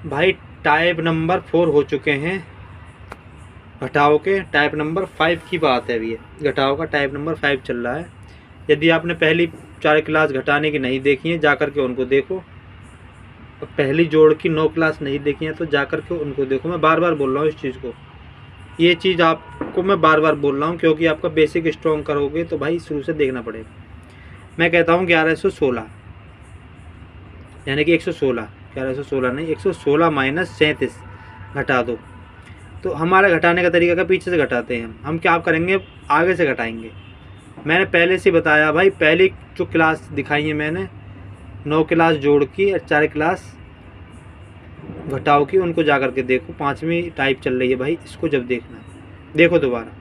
भाई type number 4 हो चुके हैं घटाओ के। टाइप नंबर 5 की बात है अभी, ये घटाओ का टाइप नंबर 5 चल रहा है। यदि आपने पहली 4 क्लास घटाने की नहीं देखी है, जा कर के उनको देखो। और पहली जोड़ की 9 क्लास नहीं देखी है तो जा कर के उनको देखो। मैं बार बार बोल रहा हूँ इस चीज़ को, ये चीज़ आपको मैं बार बार बोल रहा हूँ, क्योंकि आपका बेसिक स्ट्रॉन्ग करोगे तो भाई शुरू से देखना पड़ेगा। मैं कहता हूँ 1116, यानी कि 116, 1116 नहीं 116 माइनस 37 घटा दो। तो हमारा घटाने का तरीका का पीछे से घटाते हैं हम क्या करेंगे, आगे से घटाएंगे। मैंने पहले से बताया भाई, पहली जो क्लास दिखाई है मैंने 9 क्लास जोड़ की और 4 क्लास घटाओ की, उनको जा कर के देखो। 5वीं टाइप चल रही है भाई, इसको जब देखना देखो दोबारा।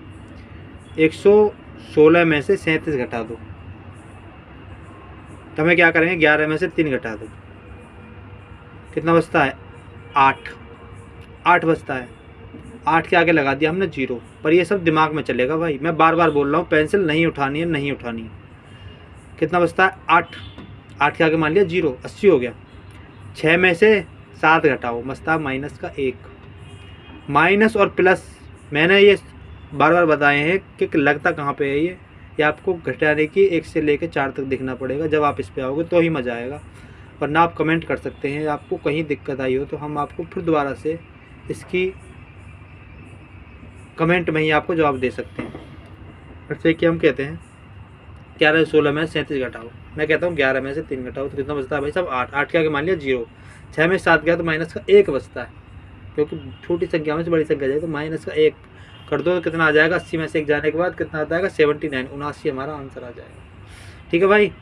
116 में से 37 घटा दो, तो हमें क्या करेंगे 11 में से 3 घटा दो, कितना बचता है 8, 8 बचता है। 8 के आगे लगा दिया हमने 0, पर ये सब दिमाग में चलेगा भाई। मैं बार बार बोल रहा हूँ पेंसिल नहीं उठानी है, नहीं उठानी है। कितना बचता है 8, 8 के आगे मान लिया 0, 80 हो गया। 6 में से 7 घटाओ, बचता माइनस का 1। माइनस और प्लस मैंने ये बार बार बताए हैं कि लगता कहाँ पे है ये आपको घटाने की 1 से लेकर 4 तक देखना पड़ेगा। जब आप इस पे आओगे तो ही मज़ा आएगा, वरना आप कमेंट कर सकते हैं। आपको कहीं दिक्कत आई हो तो हम आपको फिर दोबारा से इसकी कमेंट में ही आपको जवाब दे सकते हैं। जैसे कि हम कहते हैं 1116 में 37 घटाओ, मैं कहता हूँ 11 में से 3 घटाओ, तो कितना बचता है भाई सब 8, 8 के आगे मान लिया 0। 6 में 7 गया तो माइनस का 1 बचता है, क्योंकि छोटी संख्या में से बड़ी संख्या जाए तो माइनस का 1 कर दो तो कितना आ जाएगा, 80 में से 1 जाने के बाद कितना आता है 79, 79 हमारा आंसर आ जाएगा। ठीक है भाई,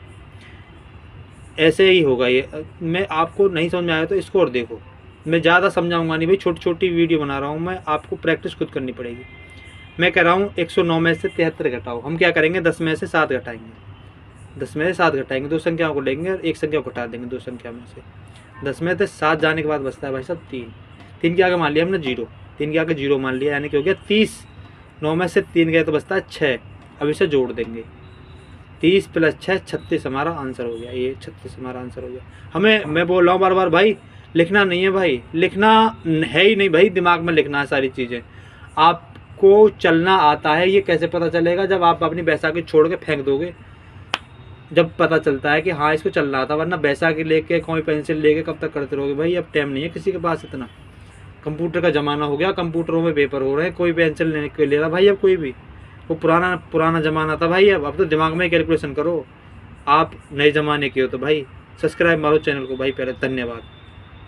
ऐसे ही होगा ये। मैं आपको नहीं समझ में आया तो इसको और देखो, मैं ज़्यादा समझाऊंगा नहीं भाई, छोटी छोटी वीडियो बना रहा हूँ मैं, आपको प्रैक्टिस खुद करनी पड़ेगी। मैं कह रहा हूँ 109 में से 73 घटाओ। हम क्या करेंगे 10 में से 7 घटाएंगे, 10 में से 7 घटाएंगे, 2 संख्याओं को लेंगे और 1 संख्या को घटा देंगे 2 संख्या में से। 10 में से 7 जाने के बाद बचता है भाई साहब 3, 3 के आगे मान लिया हमने 0, 3 के आगे 0 मान लिया, यानी कि हो गया 30। 9 में से 3 गए तो बचता है 6, अब इसे जोड़ देंगे 30 + 6 36 हमारा आंसर हो गया। ये 36 हमारा आंसर हो गया। हमें मैं बोल रहा हूँ बार बार भाई, लिखना नहीं है भाई, लिखना है ही नहीं भाई, दिमाग में लिखना है सारी चीज़ें। आपको चलना आता है, ये कैसे पता चलेगा जब आप अपनी बैसाखी छोड़ के फेंक दोगे, जब पता चलता है कि हाँ इसको चलना आता। वरना बैसाखी लेके कोई पेंसिल लेके कब तक करते रहोगे भाई, अब टाइम नहीं है किसी के पास इतना। कंप्यूटर का ज़माना हो गया, कंप्यूटरों में पेपर हो रहे हैं, कोई पेंसिल लेने के ले रहा भाई अब कोई भी। वो पुराना ज़माना था भाई, अब तो दिमाग में कैलकुलेशन करो। आप नए ज़माने के हो तो भाई सब्सक्राइब मारो चैनल को भाई पहले। धन्यवाद।